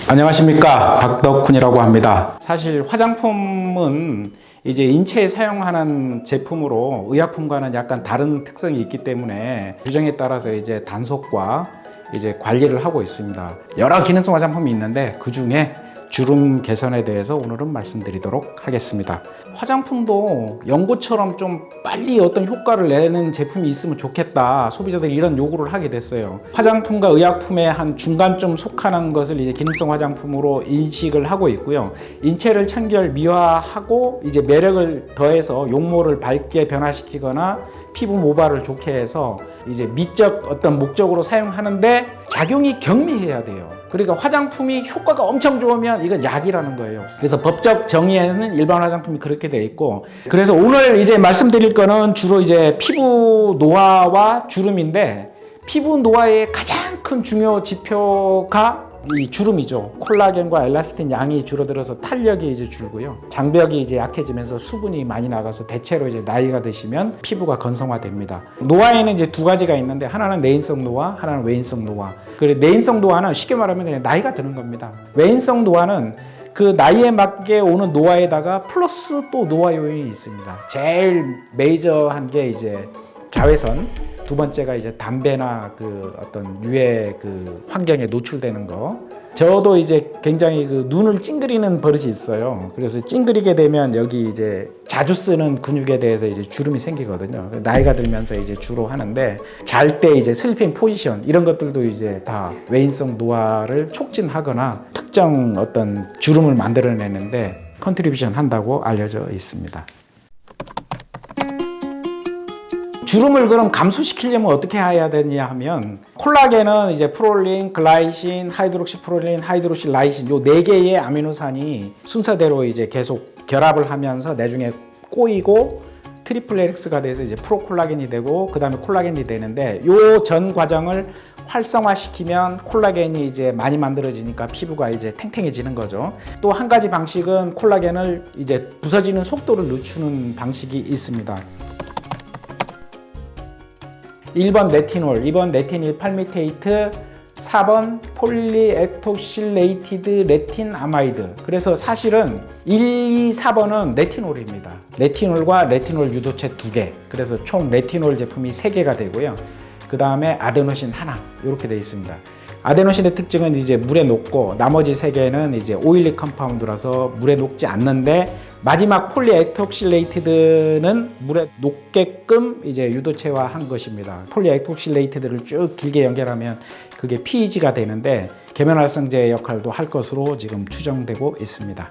안녕하십니까, 박덕훈이라고 합니다. 사실 화장품은 이제 인체에 사용하는 제품으로 의약품과는 약간 다른 특성이 있기 때문에 규정에 따라서 이제 단속과 이제 관리를 하고 있습니다. 여러 기능성 화장품이 있는데 그 중에 주름 개선에 대해서 오늘은 말씀드리도록 하겠습니다. 화장품도 연고처럼 좀 빨리 어떤 효과를 내는 제품이 있으면 좋겠다, 소비자들이 이런 요구를 하게 됐어요. 화장품과 의약품의 한 중간쯤 속하는 것을 이제 기능성 화장품으로 인식을 하고 있고요. 인체를 청결 미화하고 이제 매력을 더해서 용모를 밝게 변화시키거나 피부 모발을 좋게 해서 이제 미적 어떤 목적으로 사용하는데 작용이 경미해야 돼요. 그러니까 화장품이 효과가 엄청 좋으면 이건 약이라는 거예요. 그래서 법적 정의에는 일반 화장품이 그렇게 돼 있고, 그래서 오늘 이제 말씀드릴 거는 주로 이제 피부 노화와 주름인데, 피부 노화의 가장 큰 중요 지표가 이 주름이죠. 콜라겐과 엘라스틴 양이 줄어들어서 탄력이 이제 줄고요. 장벽이 이제 약해지면서 수분이 많이 나가서 대체로 이제 나이가 드시면 피부가 건성화됩니다. 노화에는 이제 두 가지가 있는데, 하나는 내인성 노화, 하나는 외인성 노화. 그리고 내인성 노화는 쉽게 말하면 그냥 나이가 드는 겁니다. 외인성 노화는 그 나이에 맞게 오는 노화에다가 플러스 또 노화 요인이 있습니다. 제일 메이저한 게 이제 자외선, 두 번째가 이제 담배나 그 어떤 유해 그 환경에 노출되는 거. 저도 이제 굉장히 그 눈을 찡그리는 버릇이 있어요. 그래서 찡그리게 되면 여기 이제 자주 쓰는 근육에 대해서 이제 주름이 생기거든요. 나이가 들면서 이제 주로 하는데, 잘 때 이제 슬리핑 포지션 이런 것들도 이제 다 외인성 노화를 촉진하거나 특정 어떤 주름을 만들어내는데 컨트리뷰션 한다고 알려져 있습니다. 주름을 그럼 감소시키려면 어떻게 해야 되냐 하면, 콜라겐은 이제 프롤린, 글라이신, 하이드록시 프롤린, 하이드록시 라이신 요 네 개의 아미노산이 순서대로 이제 계속 결합을 하면서 나중에 꼬이고 트리플 헬릭스가 돼서 이제 프로콜라겐이 되고 그 다음에 콜라겐이 되는데, 요 전 과정을 활성화시키면 콜라겐이 이제 많이 만들어지니까 피부가 이제 탱탱해지는 거죠. 또 한 가지 방식은 콜라겐을 이제 부서지는 속도를 늦추는 방식이 있습니다. 1번 레티놀, 2번 레티닐 팔미테이트, 4번 폴리에톡실레이티드 레틴 아마이드. 그래서 사실은 1, 2, 4번은 레티놀입니다. 레티놀과 레티놀 유도체 2개. 그래서 총 레티놀 제품이 3개가 되고요. 그 다음에 아데노신 하나, 이렇게 되어 있습니다. 아데노신의 특징은 이제 물에 녹고, 나머지 3개는 이제 오일리 컴파운드라서 물에 녹지 않는데, 마지막 폴리에톡실레이티드는 물에 녹게끔 이제 유도체화한 것입니다. 폴리에톡실레이티드를 쭉 길게 연결하면 그게 PEG가 되는데, 계면활성제 역할도 할 것으로 지금 추정되고 있습니다.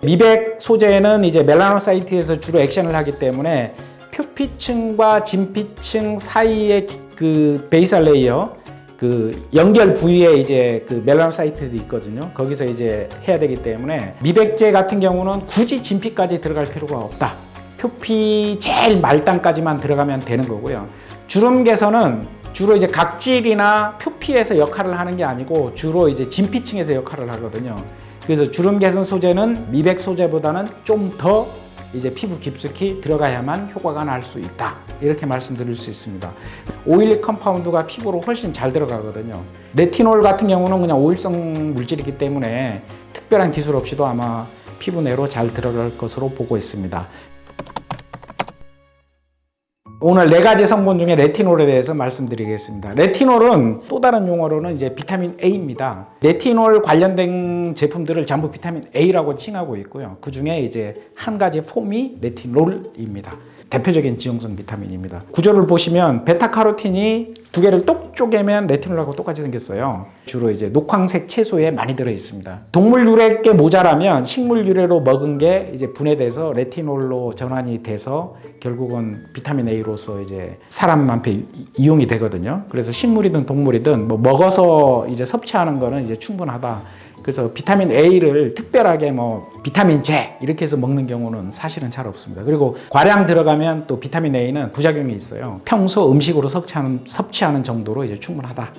미백 소재는 이제 멜라노사이트에서 주로 액션을 하기 때문에 표피층과 진피층 사이의 그 베이설 레이어, 그 연결 부위에 이제 그 멜라노사이트도 있거든요. 거기서 이제 해야 되기 때문에 미백제 같은 경우는 굳이 진피까지 들어갈 필요가 없다. 표피 제일 말단까지만 들어가면 되는 거고요. 주름 개선은 주로 이제 각질이나 표피에서 역할을 하는 게 아니고 주로 이제 진피층에서 역할을 하거든요. 그래서 주름 개선 소재는 미백 소재보다는 좀 더 이제 피부 깊숙이 들어가야만 효과가 날 수 있다, 이렇게 말씀드릴 수 있습니다. 오일리 컴파운드가 피부로 훨씬 잘 들어가거든요. 레티놀 같은 경우는 그냥 오일성 물질이기 때문에 특별한 기술 없이도 아마 피부 내로 잘 들어갈 것으로 보고 있습니다. 오늘 4가지 성분 중에 레티놀에 대해서 말씀드리겠습니다. 레티놀은 또 다른 용어로는 이제 비타민 A입니다. 레티놀 관련된 제품들을 전부 비타민 A라고 칭하고 있고요. 그 중에 이제 한 가지 폼이 레티놀입니다. 대표적인 지용성 비타민입니다. 구조를 보시면 베타카로틴이 2개를 똑 쪼개면 레티놀하고 똑같이 생겼어요. 주로 이제 녹황색 채소에 많이 들어 있습니다. 동물 유래께 모자라면 식물 유래로 먹은 게 이제 분해돼서 레티놀로 전환이 돼서 결국은 비타민 A로서 이제 사람한테 이용이 되거든요. 그래서 식물이든 동물이든 뭐 먹어서 이제 섭취하는 거는 이제 충분하다. 그래서 비타민 A를 특별하게 뭐 비타민 제 이렇게 해서 먹는 경우는 사실은 잘 없습니다. 그리고 과량 들어가면 또 비타민 A는 부작용이 있어요. 평소 음식으로 섭취하는 정도로 이제 충분하다.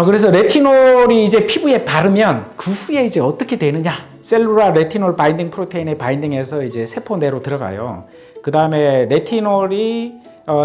그래서 레티놀이 이제 피부에 바르면 그 후에 이제 어떻게 되느냐? 셀룰라 레티놀 바인딩 프로테인에 바인딩해서 이제 세포 내로 들어가요. 그 다음에 레티놀이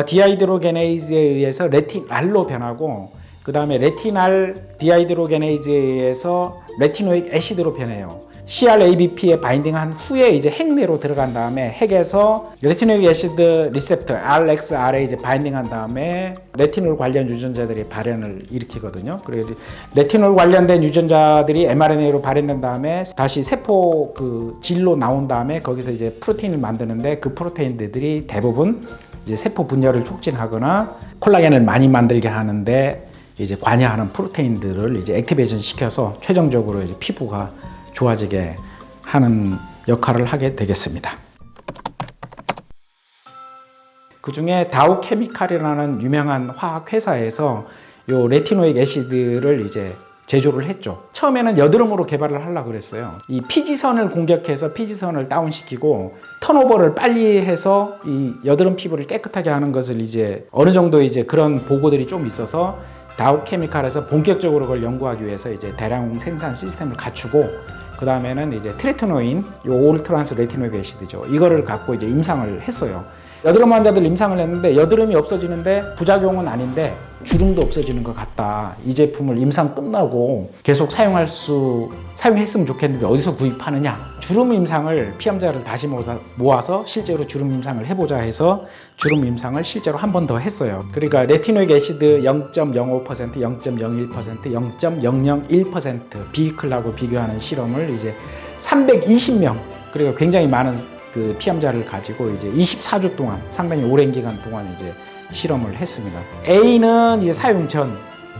디하이드로게네이즈에 의해서 레티날로 변하고, 그 다음에 레티날 디하이드로게네이즈에 의해서 레티노익 애시드로 변해요. CRABP에 바인딩한 후에 이제 핵내로 들어간 다음에 핵에서 레티노익 애시드 리셉터 RXR에 이제 바인딩한 다음에 레티놀 관련 유전자들이 발현을 일으키거든요. 그래서 레티놀 관련된 유전자들이 mRNA로 발현된 다음에 다시 세포 그 질로 나온 다음에 거기서 이제 프로테인을 만드는데, 그 프로테인들이 대부분 이제 세포 분열을 촉진하거나 콜라겐을 많이 만들게 하는데 이제 관여하는 프로테인들을 이제 액티베이션 시켜서 최종적으로 이제 피부가 좋아지게 하는 역할을 하게 되겠습니다. 그 중에 다우케미칼이라는 유명한 화학 회사에서 요 레티노익 애시드를 이제 제조를 했죠. 처음에는 여드름으로 개발을 하려고 그랬어요. 이 피지선을 공격해서 피지선을 다운시키고 턴오버를 빨리 해서 이 여드름 피부를 깨끗하게 하는 것을 이제 어느 정도 이제 그런 보고들이 좀 있어서 다우케미칼에서 본격적으로 그걸 연구하기 위해서 이제 대량 생산 시스템을 갖추고, 그 다음에는 이제 트레티노인, 요 올트란스 레티노익 애시드죠. 이거를 갖고 이제 임상을 했어요. 여드름 환자들 임상을 했는데 여드름이 없어지는데 부작용은 아닌데 주름도 없어지는 것 같다. 이 제품을 임상 끝나고 계속 사용했으면 좋겠는데 어디서 구입하느냐? 주름 임상을 피험자를 다시 모아서 실제로 주름 임상을 해보자 해서 주름 임상을 실제로 한 번 더 했어요. 그러니까 레티노익 애시드 0.05%, 0.01%, 0.001% 비클하고 비교하는 실험을 이제 320명, 그리고 굉장히 많은 그 피험자를 가지고 이제 24주 동안, 상당히 오랜 기간 동안 이제 실험을 했습니다. A는 이제 사용 전,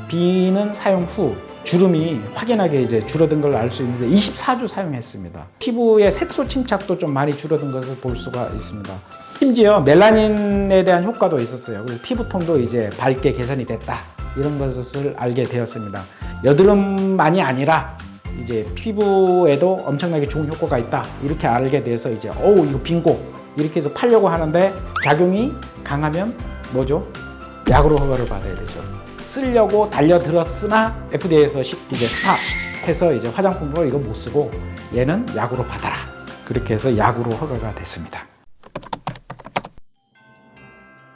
B는 사용 후 주름이 확연하게 이제 줄어든 걸 알 수 있는데 24주 사용했습니다. 피부의 색소 침착도 좀 많이 줄어든 것을 볼 수가 있습니다. 심지어 멜라닌에 대한 효과도 있었어요. 그래서 피부톤도 이제 밝게 개선이 됐다, 이런 것을 알게 되었습니다. 여드름만이 아니라 이제 피부에도 엄청나게 좋은 효과가 있다, 이렇게 알게 돼서 이제 이거 빙고 이렇게 해서 팔려고 하는데, 작용이 강하면 뭐죠? 약으로 허가를 받아야 되죠. 쓰려고 달려들었으나 FDA에서 이제 스탑해서 이제 화장품으로 이거 못 쓰고 얘는 약으로 받아라, 그렇게 해서 약으로 허가가 됐습니다.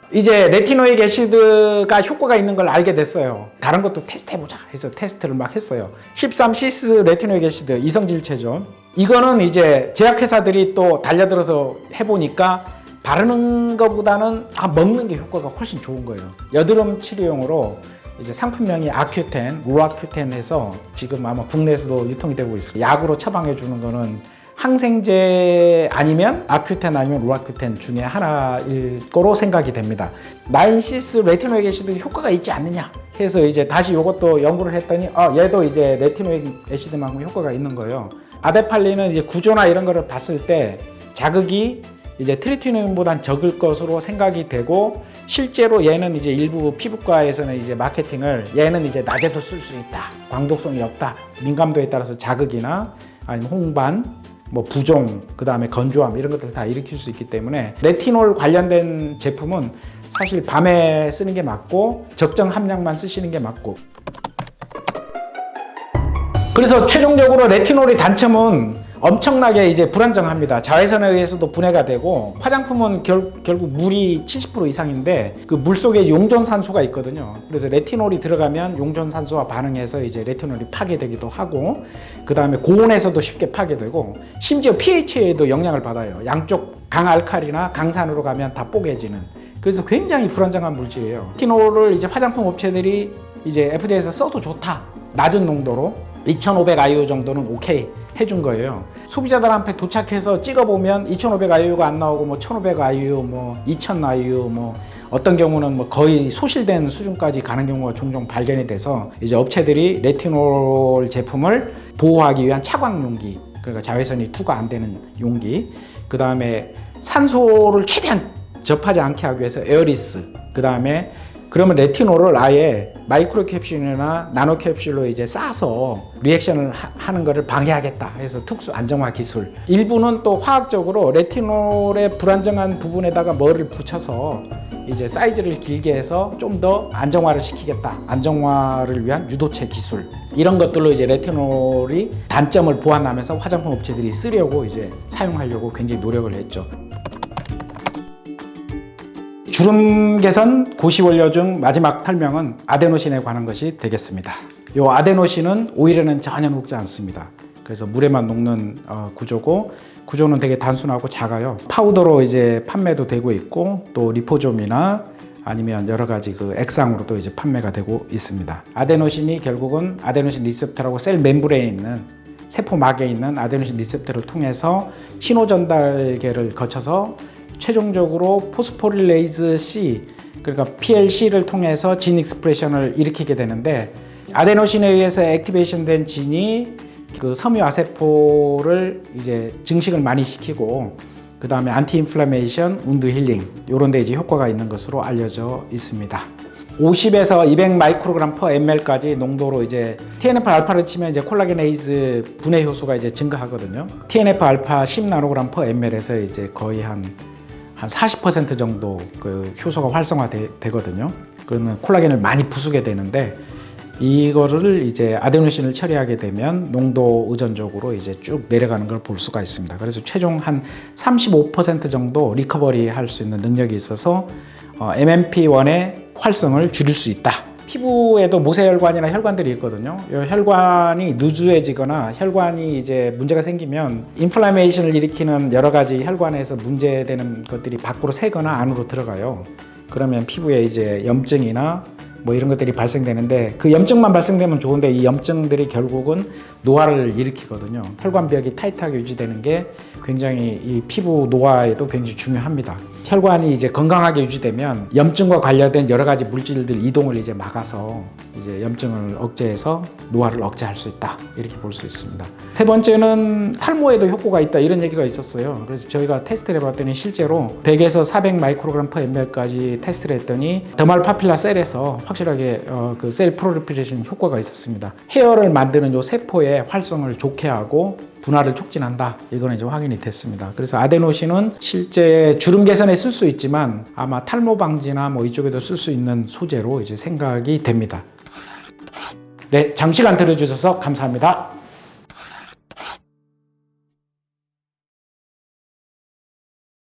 이제 레티노익 애시드가 효과가 있는 걸 알게 됐어요. 다른 것도 테스트해보자 해서 테스트를 막 했어요. 13시스 레티노익 애시드 이성질체죠. 이거는 이제 제약회사들이 또 달려들어서 해보니까 바르는 것보다는 먹는 게 효과가 훨씬 좋은 거예요. 여드름 치료용으로 이제 상품명이 아큐텐, 루아큐텐 해서 지금 아마 국내에서도 유통이 되고 있어요. 약으로 처방해 주는 거는 항생제 아니면 아큐텐 아니면 루아큐텐 중에 하나일 거로 생각이 됩니다. 9시스 레티노익 애시드 효과가 있지 않느냐 해서 이제 다시 이것도 연구를 했더니 얘도 이제 레티노익 애시드만큼 효과가 있는 거예요. 아데팔린은 이제 구조나 이런 거를 봤을 때 자극이 이제 트리티노인보단 적을 것으로 생각이 되고, 실제로 얘는 이제 일부 피부과에서는 이제 마케팅을 얘는 이제 낮에도 쓸 수 있다, 광독성이 없다, 민감도에 따라서 자극이나 아니면 홍반, 뭐 부종, 그 다음에 건조함 이런 것들 다 일으킬 수 있기 때문에 레티놀 관련된 제품은 사실 밤에 쓰는 게 맞고 적정 함량만 쓰시는 게 맞고, 그래서 최종적으로 레티놀의 단점은 엄청나게 이제 불안정합니다. 자외선에 의해서도 분해가 되고, 화장품은 결국 물이 70% 이상인데 그 물 속에 용존산소가 있거든요. 그래서 레티놀이 들어가면 용존산소와 반응해서 이제 레티놀이 파괴되기도 하고, 그 다음에 고온에서도 쉽게 파괴되고, 심지어 pH에도 영향을 받아요. 양쪽 강알칼리나 강산으로 가면 다 뽀개지는. 그래서 굉장히 불안정한 물질이에요. 레티놀을 이제 화장품 업체들이 이제 FDA에서 써도 좋다, 낮은 농도로 2500IU 정도는 오케이 해준 거예요. 소비자들한테 도착해서 찍어보면 2500IU가 안 나오고 뭐 1500IU, 뭐 2000IU, 뭐 어떤 경우는 뭐 거의 소실된 수준까지 가는 경우가 종종 발견이 돼서 이제 업체들이 레티놀 제품을 보호하기 위한 차광 용기, 그러니까 자외선이 투과 안 되는 용기, 그 다음에 산소를 최대한 접하지 않게 하기 위해서 에어리스, 그 다음에 그러면 레티놀을 아예 마이크로 캡슐이나 나노 캡슐로 이제 싸서 리액션을 하는 것을 방해하겠다 해서 특수 안정화 기술. 일부는 또 화학적으로 레티놀의 불안정한 부분에다가 뭐를 붙여서 이제 사이즈를 길게 해서 좀 더 안정화를 시키겠다, 안정화를 위한 유도체 기술, 이런 것들로 이제 레티놀이 단점을 보완하면서 화장품 업체들이 쓰려고 이제 사용하려고 굉장히 노력을 했죠. 주름 개선 고시 원료 중 마지막 설명은 아데노신에 관한 것이 되겠습니다. 이 아데노신은 오일에는 전혀 녹지 않습니다. 그래서 물에만 녹는 구조고, 구조는 되게 단순하고 작아요. 파우더로 이제 판매도 되고 있고, 또 리포좀이나 아니면 여러 가지 그 액상으로도 이제 판매가 되고 있습니다. 아데노신이 결국은 아데노신 리셉터라고 셀 멤브레인에 있는 세포막에 있는 아데노신 리셉터를 통해서 신호 전달계를 거쳐서 최종적으로 포스포릴레이즈 C, 그러니까 PLC를 통해서 진 익스프레션을 일으키게 되는데, 아데노신에 의해서 액티베이션 된 진이 그 섬유아세포를 이제 증식을 많이 시키고, 그 다음에 안티 인플라메이션, 운드 힐링 이런 데 이제 효과가 있는 것으로 알려져 있습니다. 50에서 200 마이크로그램 per ml까지 농도로 이제 TNF 알파를 치면 이제 콜라겐에이즈 분해 효소가 이제 증가하거든요. TNF 알파 10 나노그램 per ml에서 이제 거의 한 40% 정도 그 효소가 활성화되거든요. 그러면 콜라겐을 많이 부수게 되는데, 이거를 이제 아데노신을 처리하게 되면 농도 의존적으로 이제 쭉 내려가는 걸 볼 수가 있습니다. 그래서 최종 한 35% 정도 리커버리 할 수 있는 능력이 있어서 MMP1의 활성을 줄일 수 있다. 피부에도 모세혈관이나 혈관들이 있거든요. 이 혈관이 누수해지거나 혈관이 이제 문제가 생기면 인플라메이션을 일으키는 여러 가지 혈관에서 문제되는 것들이 밖으로 새거나 안으로 들어가요. 그러면 피부에 이제 염증이나 뭐 이런 것들이 발생되는데, 그 염증만 발생되면 좋은데 이 염증들이 결국은 노화를 일으키거든요. 혈관벽이 타이트하게 유지되는 게 굉장히 이 피부 노화에도 굉장히 중요합니다. 혈관이 이제 건강하게 유지되면 염증과 관련된 여러 가지 물질들 이동을 이제 막아서 이제 염증을 억제해서 노화를 억제할 수 있다, 이렇게 볼 수 있습니다. 세 번째는 탈모에도 효과가 있다, 이런 얘기가 있었어요. 그래서 저희가 테스트를 해봤더니 실제로 100에서 400 마이크로그램 per ml까지 테스트를 했더니 더말 파필라 셀에서 확실하게 그 셀 프롤리페레이션 효과가 있었습니다. 헤어를 만드는 요 세포의 활성을 좋게 하고 분화를 촉진한다, 이거는 이제 확인이 됐습니다. 그래서 아데노신은 실제 주름 개선에 쓸 수 있지만 아마 탈모 방지나 뭐 이쪽에도 쓸 수 있는 소재로 이제 생각이 됩니다. 네, 장시간 들어주셔서 감사합니다.